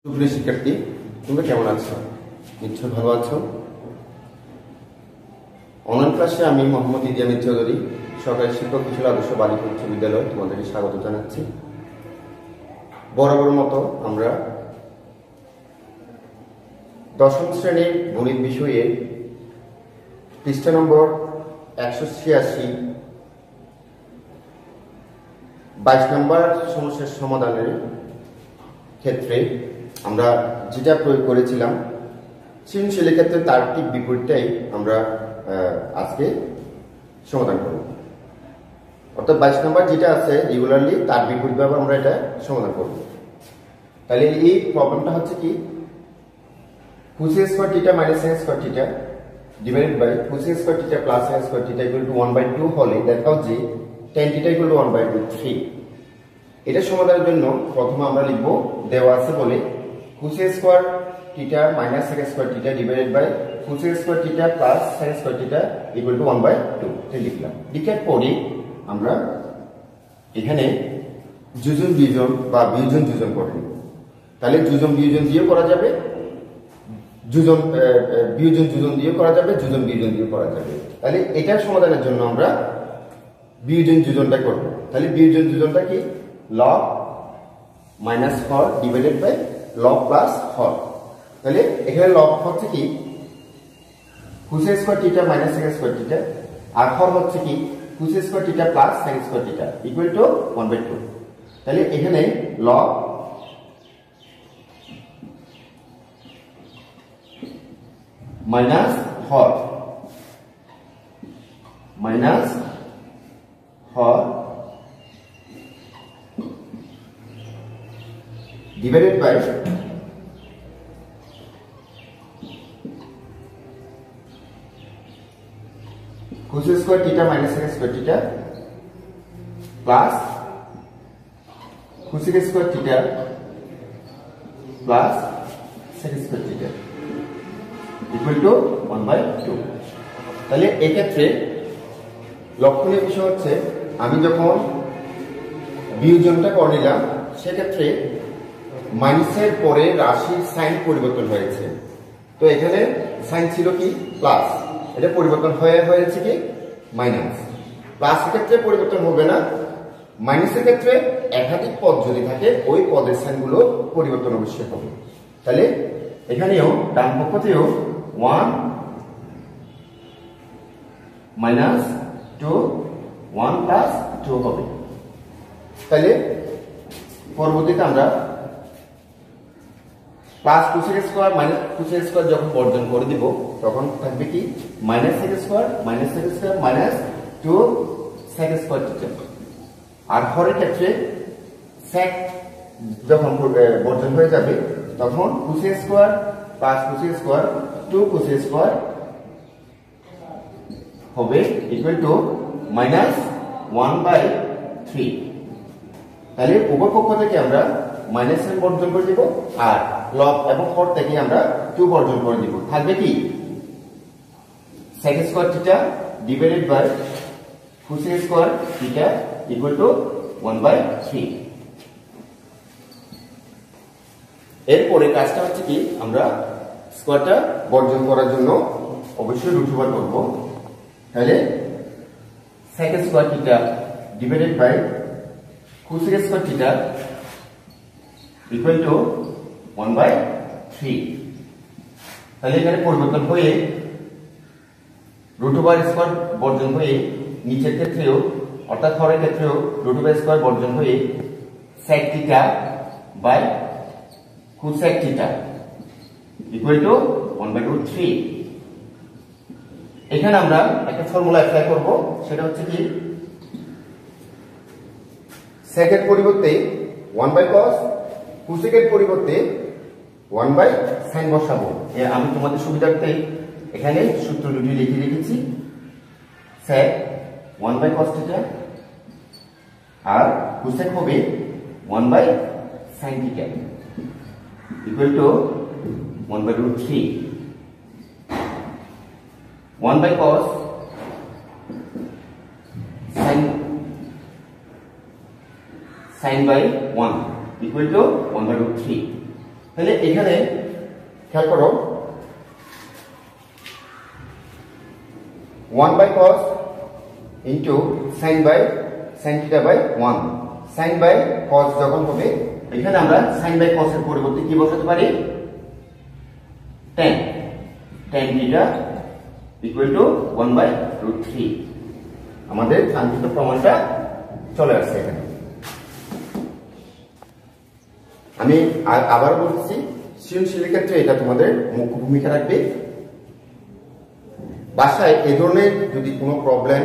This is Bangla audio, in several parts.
সুপ্রিয় শিক্ষার্থী, তোমরা কেমন আছো? নিশ্চয় ভালো আছো। অনলাইন ক্লাসে আমি মোহাম্মদ ইদিয়ামিন চৌধুরী, সরকারি শিক্ষক কিশোর আদর্শ বালিকা উচ্চ বিদ্যালয়, তোমাদেরকে স্বাগত জানাচ্ছি। বরাবর মতো আমরা দশম শ্রেণীর গণিত বিষয়ে পৃষ্ঠা নম্বর 186 22 নম্বর সমস্যার সমাধানের ক্ষেত্রে আমরা যেটা প্রয়োগ করেছিলাম সৃজনশীলের ক্ষেত্রে তার ঠিক বিপরীতটাই আমরা আজকে সমাধান করব। অর্থাৎ 22 নম্বর যেটা আছে রেগুলারলি তার বিপরীতভাবে আমরা এটা সমাধান করব। তাহলে এই প্রবলেমটা হচ্ছে কি, cosec square theta minus sin square theta divided by cosec square theta plus sin square theta equal to 1/2 হলে দেখাও যে tan থিটা ইকুয়াল টু 1/3। এটা সমাধানের জন্য প্রথমে আমরা লিখব দেওয়া আছে বলে cosec square theta minus sec square theta divided by cosec square theta plus sin square theta equal to 1/2 এটা লিখলাম। লিখার পরে আমরা এখানে যোজন বিয়োজন বা বিয়োজন যোজন করে নিব। তাহলে যোজন বিয়োজন দিয়েও করা যাবে, যোজন বিয়োজন যোজন দিয়েও করা যাবে, যোজন বিয়োজন দিয়েও করা যাবে। তাহলে এটার সমাধানের জন্য আমরা বিয়োজন যোজনটা করব। তাহলে বিয়োজন যোজনটা কি, log মাইনাস হর ডিভাইডেড বাই log প্লাস হর। তাহলে এখানে log হচ্ছে কি cosec square theta minus sec square theta, আর হর হচ্ছে কি cosec square theta plus sin square theta equal to 1/2। তাহলে এখানে log মাইনাস হর divided by cosec square theta minus sec square theta plus cosec square theta plus sec square theta equal to 1/2। তাহলে এক্ষেত্রে লক্ষণীয় বিষয় হচ্ছে আমি যখন বিয়োজনটা করে নিলাম সেক্ষেত্রে মাইনাসের পরে রাশির সাইন পরিবর্তন হয়েছে। তো এখানে সাইন ছিল কি প্লাস, এটা পরিবর্তন হয়েছে কি মাইনাস। প্লাসের ক্ষেত্রে পরিবর্তন হবে না, মাইনাসের ক্ষেত্রে একাধিক পদ যদি থাকে ওই পদের সাইনগুলো পরিবর্তন অবশ্যই হবে। তাহলে এখানেও ডান পক্ষতেও 1 মাইনাস 2 1 প্লাস 2 হবে। তাহলে পরবর্তীতে আমরা plus cosec square minus cosec square যখন বর্জন করে দিব তখন থাকবে কি minus sec square minus 2 sec square theta. আর হরের ক্ষেত্রে sec যখন বর্জন হয়ে যাবে তখন cosec square plus cosec square 2 cosec square হবে ইকুয়াল টু মাইনাস 1/3। তাহলে উভয় পক্ষ থেকে আমরা মাইনাস সাইন বর্জন করে দিব আর লব এবং হর থেকে আমরা 2 বর্জন করে দিব। থাকবে কি sec square theta divided by cosec square theta equal to 1/3। এরপরে কাজটা হচ্ছে কি, আমরা স্কয়ারটা বর্জন করার জন্য অবশ্যই রুট ওভার করব। তাহলে sec square theta divided by cosec square theta equal to 1/3। তাহলে এখানে পরিবর্তন হয়ে রুট ওভার স্কয়ার বর্জন হয়ে নিচের ক্ষেত্রেও অর্থাৎ হরের ক্ষেত্রেও রুট ওভার স্কয়ার বর্জন হয়ে sec theta by cosec theta equal to 1/3। এখানে আমরা একটা ফর্মুলা অ্যাপ্লাই করব, সেটা হচ্ছে কি sec এর পরিবর্তে 1/cos, cosec এর পরিবর্তে 1/sin বসাবো। আমি তোমাদের সুবিধার্থে এখানে সূত্র দুটি লিখে রেখেছি, sec 1/cos থিটা আর cosec হবে 1/sin theta equal to 1/3। 1/cos sin by 1 equal to 1/3। তাহলে এখানে খেয়াল করো 1 by cos into sin theta by 1 sin by cos যখন হবে এখানে আমরা sin বাই cos এর পরিবর্তে কি বসাতে পারি tan theta equal to 1 by √3 আমাদের কাঙ্ক্ষিত প্রমাণটা চলে আসছে এখানে। আমি আবার বলছি সৃজনশীলের ক্ষেত্রে এটা তোমাদের মুখ্য ভূমিকা রাখবে। বাসায় এই ধরনের যদি কোনো প্রবলেম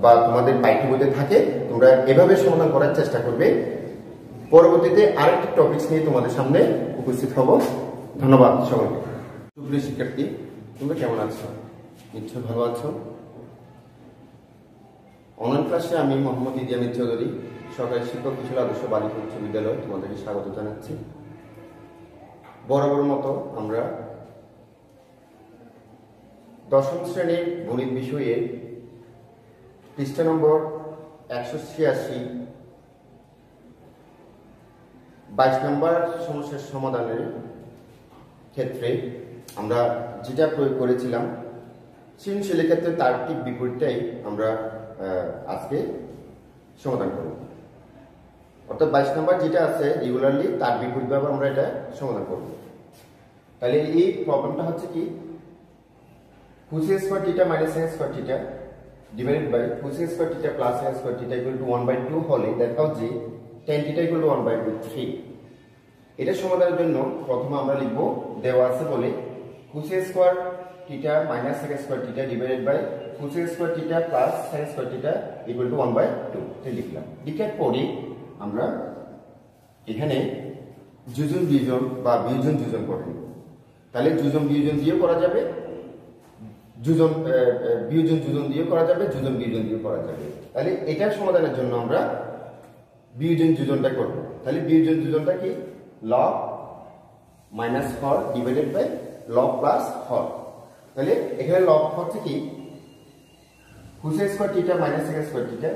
বা তোমাদের পাঠ্যবইতে থাকে তোমরা এভাবে সমাধান করার চেষ্টা করবে। পরবর্তীতে আরেকটি টপিকস নিয়ে তোমাদের সামনে উপস্থিত হব। ধন্যবাদ সবাইকে। সুপ্রিয় শিক্ষার্থী, তোমরা কেমন আছো? নিশ্চয় ভালো আছো। অনলাইন ক্লাসে আমি মোহাম্মদ ইদি আমিন চৌধুরী, সরকারি শিক্ষক কিশোর আদর্শ বালিকা উচ্চ বিদ্যালয়, তোমাদেরকে স্বাগত জানাচ্ছি। বরাবর মতো আমরা দশম শ্রেণীর গণিত বিষয়ে পৃষ্ঠা নম্বর 186 22 নম্বর সমস্যার সমাধানের ক্ষেত্রে আমরা যেটা প্রয়োগ করেছিলাম সৃজনশীলের ক্ষেত্রে তার ঠিক বিপরীতটাই আমরা আজকে সমাধান করব। অর্থাৎ 22 নম্বর যেটা আছে রেগুলারলি তার বিপরীতভাবে আমরা এটা সমাধান করব। তাহলে এই প্রবলেমটা হচ্ছে কি cosec square theta minus sin square theta divided by cosec square theta plus sin square theta equal to 1/2 হলে দেখা হচ্ছে tan theta equal to 1/3। এটা সমাধানের জন্য প্রথমে আমরা লিখব দেওয়া আছে বলে cosec square theta minus sec square theta divided by cosec square theta plus sin square theta equal to 1/2 তে লিখলাম। লিখার পরে আমরা এখানে যোজন বিয়োজন বা বিয়োজন যোজন করব। তাহলে যোজন বিয়োজন দিয়ে করা যাবে, যোজন বিয়োজন যোজন দিয়ে করা যাবে, যোজন বিয়োজন দিয়ে করা যাবে। তাহলে এটার সমাধানের জন্য আমরা বিয়োজন যোজনটা করব। তাহলে বিয়োজন যোজনটা কি log মাইনাস হর ডিভাইডেড বাই log প্লাস হর। তাহলে এখানে log হচ্ছে কি cosec square theta minus sec square theta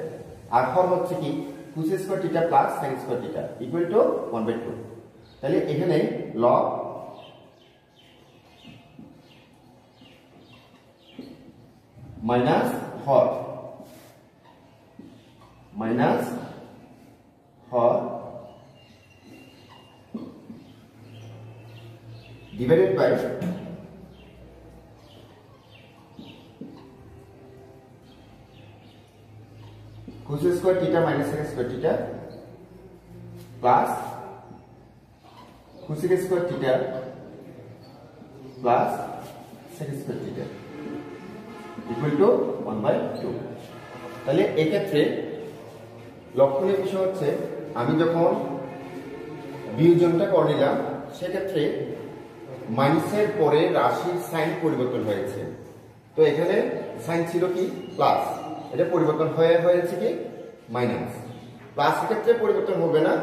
আর হর হচ্ছে কি cosec square theta plus sin square theta equal to 1/2। তাহলে এখানে log মাইনাস হর divided by cosec square theta minus sec square theta plus cosec square theta plus sec square theta equal to 1/2। তাহলে এক্ষেত্রে লক্ষণীয় বিষয় হচ্ছে আমি যখন বিয়োজনটা করে নিলাম সেক্ষেত্রে মাইনাসের পরে রাশির সাইন পরিবর্তন হয়েছে। তো এখানে সাইন ছিল কি প্লাস, এটা পরিবর্তন হয়েছে কি মাইনাস। প্লাসের ক্ষেত্রে পরিবর্তন হবে না,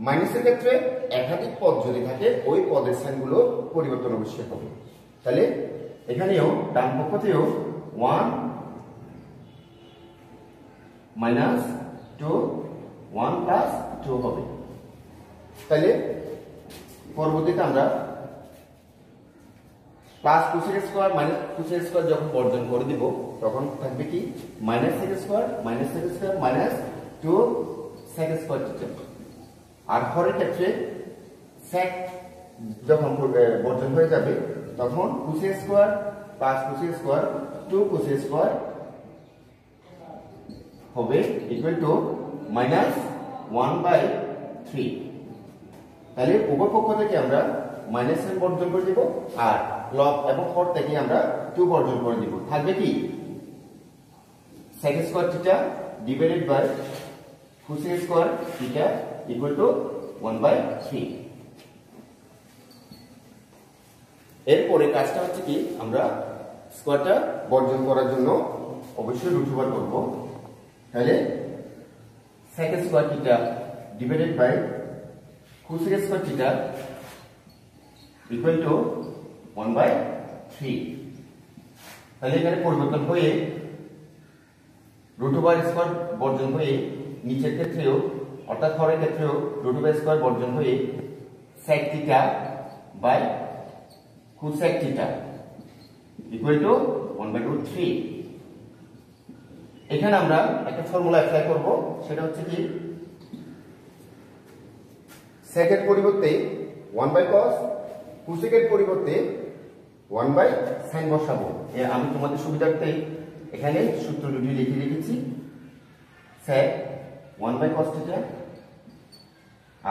মাইনাসের ক্ষেত্রে একাধিক পদ যদি থাকে ওই পদের সাইনগুলো পরিবর্তন অবশ্যই হবে। তাহলে এখানেও ডান পক্ষতেও 1 মাইনাস 2 1 প্লাস 2 হবে। তাহলে পরবর্তীতে আমরা plus cosec square minus cosec square যখন বর্জন করে দিব তখন থাকবে কি minus sec square minus - 2 sec square theta. আর হরের ক্ষেত্রে sec যখন বর্জন হয়ে যাবে তখন cosec square plus cosec square 2 cosec square হবে ইকুয়াল টু -1/3। তাহলে উভয় পক্ষ থেকে আমরা মাইনাস এর বর্জন করে দিব আর লব এবং হর থেকে আমরা 2 বর্জন করে দিব। থাকবে কি sec square theta divided by cosec square theta equal to 1/3। এরপরে কাজটা হচ্ছে কি আমরা স্কয়ারটা বর্জন করার জন্য অবশ্যই রুট ওভার করব। তাহলে sec square theta divided by cosec square theta equal to 1/3। তাহলে এখানে পরিবর্তন হয়ে রুট ওভার স্কয়ার বর্জন হয়ে নিচের ক্ষেত্রেও অর্থাৎ হরের ক্ষেত্রেও রুট ওভার স্কয়ার বর্জন হয়ে sec theta by cosec theta equal to 1/√3। এখানে আমরা একটা ফর্মুলা অ্যাপ্লাই করব, সেটা হচ্ছে কি sec এর পরিবর্তে 1/cos, cosec এর পরিবর্তে 1/sin বসাবো। আমি তোমাদের সুবিধার্থে এখানে সূত্র দুটি লিখে রেখেছি, sec 1/cos theta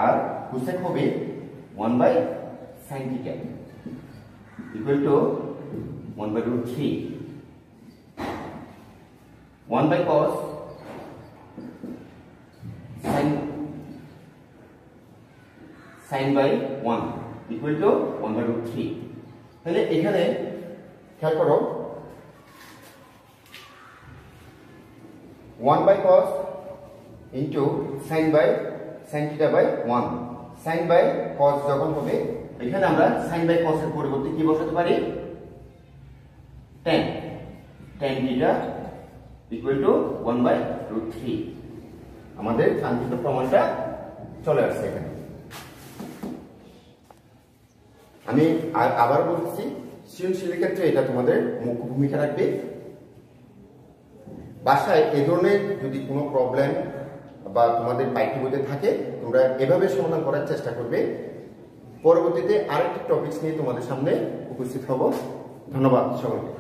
আর cosec হবে 1/sin theta equal to 1/√3। 1/cos sin by 1 equal to 1/√3। তাহলে এখানে খেয়াল করো 1/cos into sin theta by 1, sin by cos যখন হবে এখানে আমরা sin by cos এর পরিবর্তে কি বসাতে পারি, tan theta equal to 1/√3। আমাদের কাঙ্ক্ষিত প্রমাণটা চলে আসছে এখানে। আমি আবার বলছি, সৃজনশীলের ক্ষেত্রে এটা তোমাদের মুখ্য ভূমিকা রাখবে। বাসায় এই ধরনের যদি কোনো প্রবলেম বা তোমাদের পাঠ্য বইতে থাকে, তোমরা এভাবে সমাধান করার চেষ্টা করবে। পরবর্তীতে আরেকটি টপিকস নিয়ে তোমাদের সামনে উপস্থিত হব। ধন্যবাদ সকলকে।